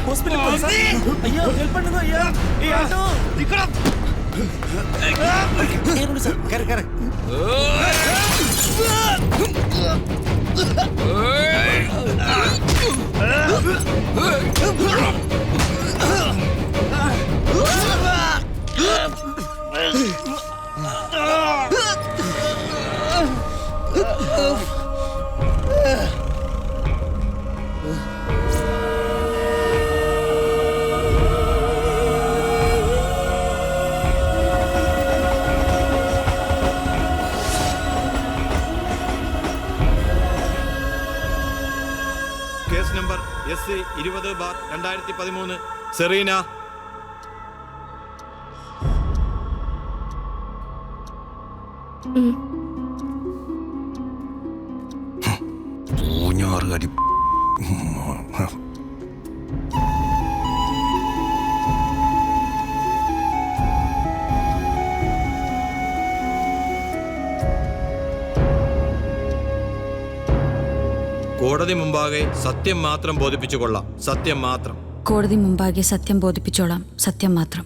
Hospital போங்க sir. ஐயா help பண்ணுங்க ஐயா. ஏய் ஆட்டோ நிக்கடா. ஏறுங்க sir. Correct. Case number SC20/2013 Serena. കോടതി മുമ്പാകെ സത്യം മാത്രം ബോധിപ്പിച്ചുകൊള്ളാം. സത്യം മാത്രം. കോടതി മുമ്പാകെ സത്യം ബോധിപ്പിച്ചോളാം. സത്യം മാത്രം.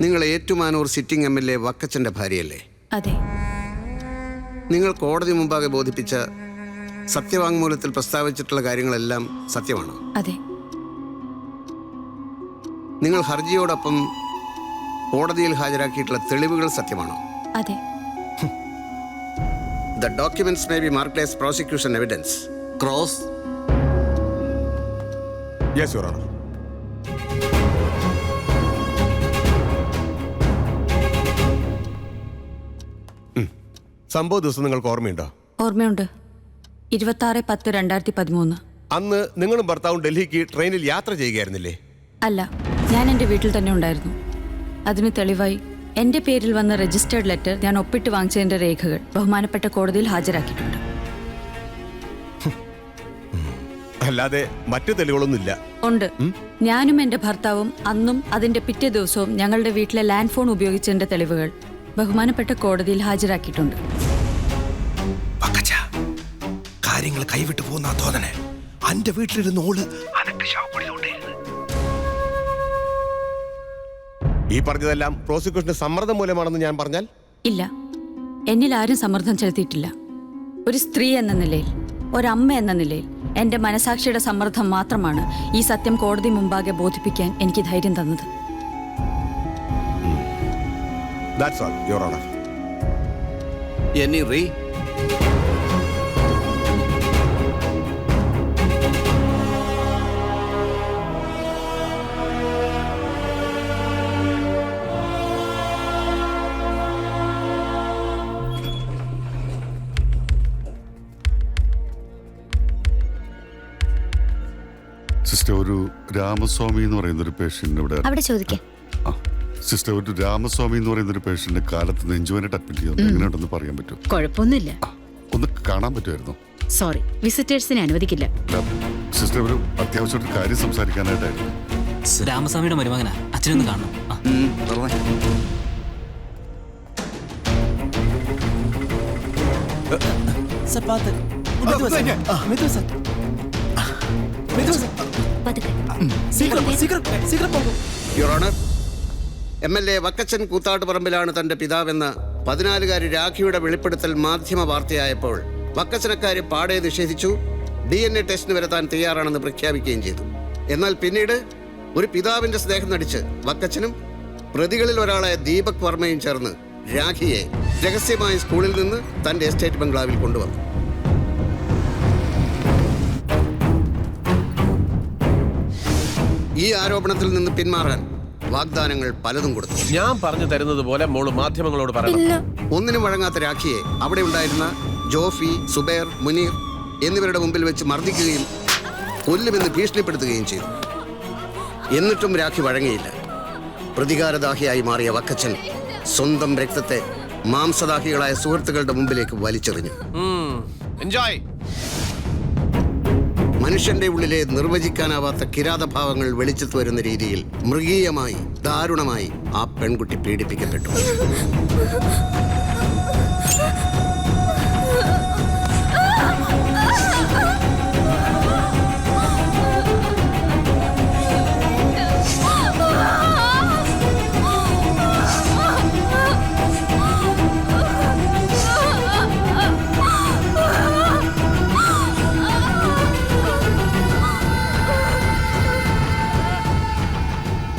നിങ്ങൾ ഏറ്റുമാനൂർ സിറ്റിംഗ് MLA വക്കച്ചന്റെ ഭാര്യയല്ലേ? അതെ. നിങ്ങൾ കോടതി മുമ്പാകെ ബോധിപ്പിച്ച സത്യവാങ്മൂലത്തിൽ പ്രസ്താവിച്ചിട്ടുള്ള കാര്യങ്ങളെല്ലാം സത്യമാണോ? അതെ. നിങ്ങൾ ഹർജിയോടൊപ്പം കോടതിയിൽ ഹാജരാക്കിയിട്ടുള്ള തെളിവുകൾ സത്യമാണോ? അതെ. The documents may be marked as prosecution evidence. Cross. Yes, Your Honor. സംഭവ ദിവസം നിങ്ങൾക്ക് ഓർമ്മയുണ്ടോ? ഓർമ്മയുണ്ട്. 26/10/2013. അന്ന് നിങ്ങളും ഭർത്താവും ഡൽഹിക്ക് ട്രെയിനിൽ യാത്ര ചെയ്യുകയായിരുന്നില്ലേ? അല്ല, ഞാൻ എൻ്റെ വീട്ടിൽ തന്നെ ഉണ്ടായിരുന്നു. അതിന് തെളിവായി എൻ്റെ പേരിൽ വന്ന രജിസ്റ്റേർഡ് ലെറ്റർ ഞാൻ ഒപ്പിട്ട് വാങ്ങിച്ചതിൻ്റെ രേഖകൾ ബഹുമാനപ്പെട്ട കോടതിയിൽ ഹാജരാക്കിയിട്ടുണ്ട്. അല്ലാതെ മറ്റു തെളിവുകളൊന്നുമില്ല? ഉണ്ട്. ഞാനും എൻ്റെ ഭർത്താവും അന്നും അതിൻ്റെ പിറ്റേ ദിവസവും ഞങ്ങളുടെ വീട്ടിലെ ലാൻഡ് ഫോൺ ഉപയോഗിച്ചതിൻ്റെ തെളിവുകൾ ബഹുമാനപ്പെട്ട കോടതിയിൽ ഹാജരാക്കിയിട്ടുണ്ട്. കാര്യങ്ങൾ കൈവിട്ടു പോകുന്ന തോന്നണേ. അന്റെ വീട്ടിലിരുന്ന് ഓള് ഈ പറഞ്ഞതെല്ലാം പ്രോസിക്യൂഷന്റെ സമ്മർദ്ദം മൂലമാണെന്ന് ഞാൻ പറഞ്ഞാൽ? ഇല്ല, എന്നിൽ ആരും സമ്മർദ്ദം ചെലുത്തിയിട്ടില്ല. ഒരു സ്ത്രീ എന്ന നിലയിൽ, ഒരമ്മ എന്ന നിലയിൽ എൻ്റെ മനസാക്ഷിയുടെ സമ്മർദ്ദം മാത്രമാണ് ഈ സത്യം കോടതി മുമ്പാകെ ബോധിപ്പിക്കാൻ എനിക്ക് ധൈര്യം തന്നത്. That's all, Your Honor. Any re? Sister, ഒരു രാമസ്വാമി എന്ന് പറയുന്നൊരു പേഷ്യൻ്റ് അവിടെ ചോദിക്കാം. സിസ്റ്റർ, ഒരു രാമസ്വാമി എന്ന് പറയുന്നൊരു പേഷ്യൻ്റ് കാലത്ത് നെഞ്ചുവേനായിട്ട് അഡ്മിറ്റ് ചെയ്തു. എങ്ങനെയുണ്ടെന്ന് പറയാൻ പറ്റുമോ? കുഴപ്പമൊന്നുമില്ല. ഒന്ന് കാണാൻ പറ്റുമായിരുന്നോ? സോറി, വിസിറ്റേഴ്സിനെ അനുവദിക്കില്ല. സിസ്റ്റർ, ഒരു അത്യാവശ്യമായിട്ട് കാര്യം സംസാരിക്കാനായിട്ടായിരുന്നു. രാമസ്വാമിയുടെ മരുമകനാ. അച്ഛനൊന്ന് കാണണം. Your Honor, MLA വക്കച്ചൻ കൂത്താട്ടുപറമ്പിലാണ് തന്റെ പിതാവെന്ന 14-കാരി രാഖിയുടെ വെളിപ്പെടുത്തൽ മാധ്യമ വാർത്തയായപ്പോൾ വക്കച്ചനക്കാരെ പാടെ നിഷേധിച്ചു. DNA ടെസ്റ്റിന് വരെ താൻ തയ്യാറാണെന്ന് പ്രഖ്യാപിക്കുകയും ചെയ്തു. എന്നാൽ പിന്നീട് ഒരു പിതാവിന്റെ സ്നേഹം നടിച്ച് വക്കച്ചനും പ്രതികളിൽ ഒരാളായ ദീപക് വർമ്മയും ചേർന്ന് രാഖിയെ രഹസ്യമായി സ്കൂളിൽ നിന്ന് തന്റെ എസ്റ്റേറ്റ് ബംഗ്ലാവിൽ കൊണ്ടുവന്നു. ഈ ആരോപണത്തിൽ നിന്ന് പിന്മാറാൻ വാഗ്ദാനങ്ങൾ പലതും കൊടുത്തു. ഞാൻ പറഞ്ഞു തരുന്നത് പോലെ മോള് മാധ്യമങ്ങളോട് പറയണം. ഒന്നിനും വഴങ്ങാത്ത രാഖിയെ അവിടെ ഉണ്ടായിരുന്ന ജോഫി, സുബൈർ, മുനീർ എന്നിവരുടെ മുമ്പിൽ വെച്ച് മർദ്ദിക്കുകയും കൊല്ലുമെന്ന് ഭീഷണിപ്പെടുത്തുകയും ചെയ്തു. എന്നിട്ടും രാഖി വഴങ്ങിയില്ല. പ്രതികാരദാഹിയായി മാറിയ വക്കച്ചൻ സ്വന്തം രക്തത്തെ മാംസദാഹികളായ സുഹൃത്തുക്കളുടെ മുമ്പിലേക്ക് വലിച്ചെറിഞ്ഞു. മനുഷ്യന്റെ ഉള്ളിലെ നിർവചിക്കാനാവാത്ത കിരാതഭാവങ്ങൾ വെളിച്ചത്ത് വരുന്ന രീതിയിൽ മൃഗീയമായി ദാരുണമായി ആ പെൺകുട്ടി പീഡിപ്പിക്കപ്പെട്ടു.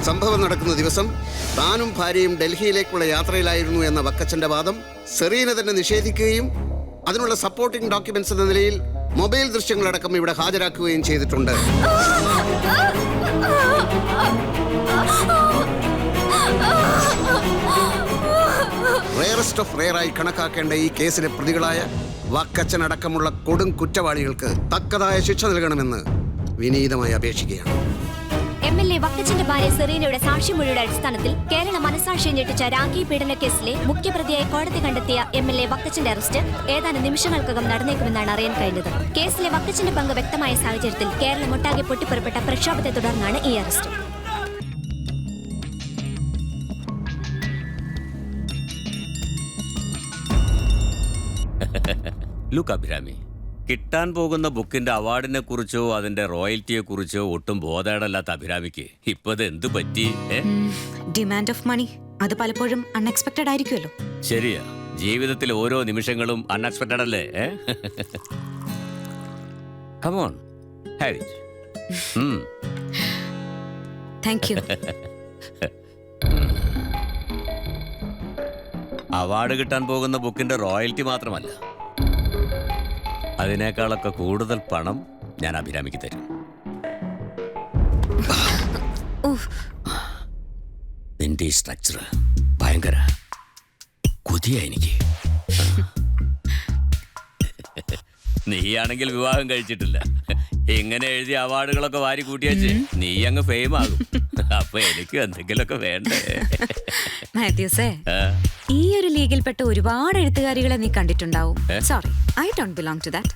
സംഭവം നടക്കുന്ന ദിവസം താനും ഭാര്യയും ഡൽഹിയിലേക്കുള്ള യാത്രയിലായിരുന്നു എന്ന വക്കച്ചന്റെ വാദം സെറീന തന്നെ നിഷേധിക്കുകയും അതിനുള്ള സപ്പോർട്ടിംഗ് ഡോക്യുമെന്റ്സ് എന്ന നിലയിൽ മൊബൈൽ ദൃശ്യങ്ങളടക്കം ഇവിടെ ഹാജരാക്കുകയും ചെയ്തിട്ടുണ്ട്. റെയറസ്റ്റ് ഓഫ് റെയറായി കണക്കാക്കേണ്ട ഈ കേസിലെ പ്രതികളായ വക്കച്ചനടക്കമുള്ള കൊടും കുറ്റവാളികൾക്ക് തക്കതായ ശിക്ഷ നൽകണമെന്ന് വിനീതമായി അപേക്ഷിക്കുകയാണ്. MLA വക്കച്ചന്റെ ഭാര്യ സെറീനയുടെ സാക്ഷിമൊഴിയുടെ അടിസ്ഥാനത്തിൽ കേരള മനസാക്ഷിയെ ഞെട്ടിച്ച രാഖി പീഡന കേസിലെ മുഖ്യപ്രതിയായി കോടതി കണ്ടെത്തിയ MLA വക്കച്ചന്റെ അറസ്റ്റ് ഏതാനും നിമിഷങ്ങൾക്കകം നടന്നേക്കുമെന്നാണ് അറിയാൻ കഴിഞ്ഞത്. കേസിലെ വക്കച്ചന്റെ പങ്ക് വ്യക്തമായ സാഹചര്യത്തിൽ കേരളമൊട്ടാകെ പൊട്ടിപ്പുറപ്പെട്ട പ്രക്ഷോഭത്തെ തുടർന്നാണ് ഈ അറസ്റ്റ്. ലുക്ക് അഭിരാമി, കിട്ടാൻ പോകുന്ന ബുക്കിന്റെ അവാർഡിനെ കുറിച്ചോ അതിന്റെ റോയൽറ്റിയെ കുറിച്ചോ ഒട്ടും ബോധേടല്ലാത്ത അഭിരാമിക്ക് ഇപ്പൊ ഇത് എന്ത് പറ്റി? ഡിമാൻഡ് ഓഫ് മണി അത് പലപ്പോഴും അൺഎക്സ്പെക്ടഡ് ആയിരിക്കുമല്ലോ. ശരിയാ, ജീവിതത്തിൽ ഓരോ നിമിഷങ്ങളും അൺഎക്സ്പെക്ടഡ് അല്ലേ? Come on, have it. Thank you. Award കിട്ടാൻ പോകുന്ന ബുക്കിന്റെ റോയൽറ്റി മാത്രമല്ല, അതിനേക്കാളൊക്കെ കൂടുതൽ പണം ഞാൻ അഭിരാമിക്ക് തരും. നിന്റെ ഈ സ്ട്രക്ചർ ഭയങ്കര കൊതിയാ എനിക്ക്. നീയാണെങ്കിൽ വിവാഹം കഴിച്ചിട്ടില്ല. ഇങ്ങനെ എഴുതിയ അവാർഡുകളൊക്കെ വാരി കൂട്ടിയച്ച് നീ അങ്ങ് ഫെയിം ആകും. അപ്പൊ എനിക്ക് എന്തെങ്കിലുമൊക്കെ വേണ്ടേ? മാത്യൂസേ, ഈ ഒരു ലീഗിൽപ്പെട്ട ഒരുപാട് എഴുത്തുകാരികളെ നീ കണ്ടിട്ടുണ്ടാവും. Sorry, I don't belong to that.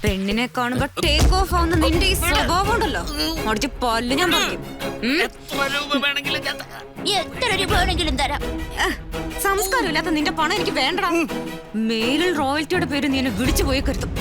പെണ്ണിനെ കാണുമ്പോ ടേക്ക് ഓഫ് ആവുന്ന നിന്റെ ഈ സ്വഭാവം ഉണ്ടല്ലോ, അടിച്ച് പല്ല് ഞാൻ പറയും. സംസ്കാരമില്ലാത്ത നിന്റെ പണം എനിക്ക് വേണ്ടടാ. മേലിൽ റോയൽറ്റിയുടെ പേര് നീ എന്നെ വിളിച്ചു പോയി കരുത്തും.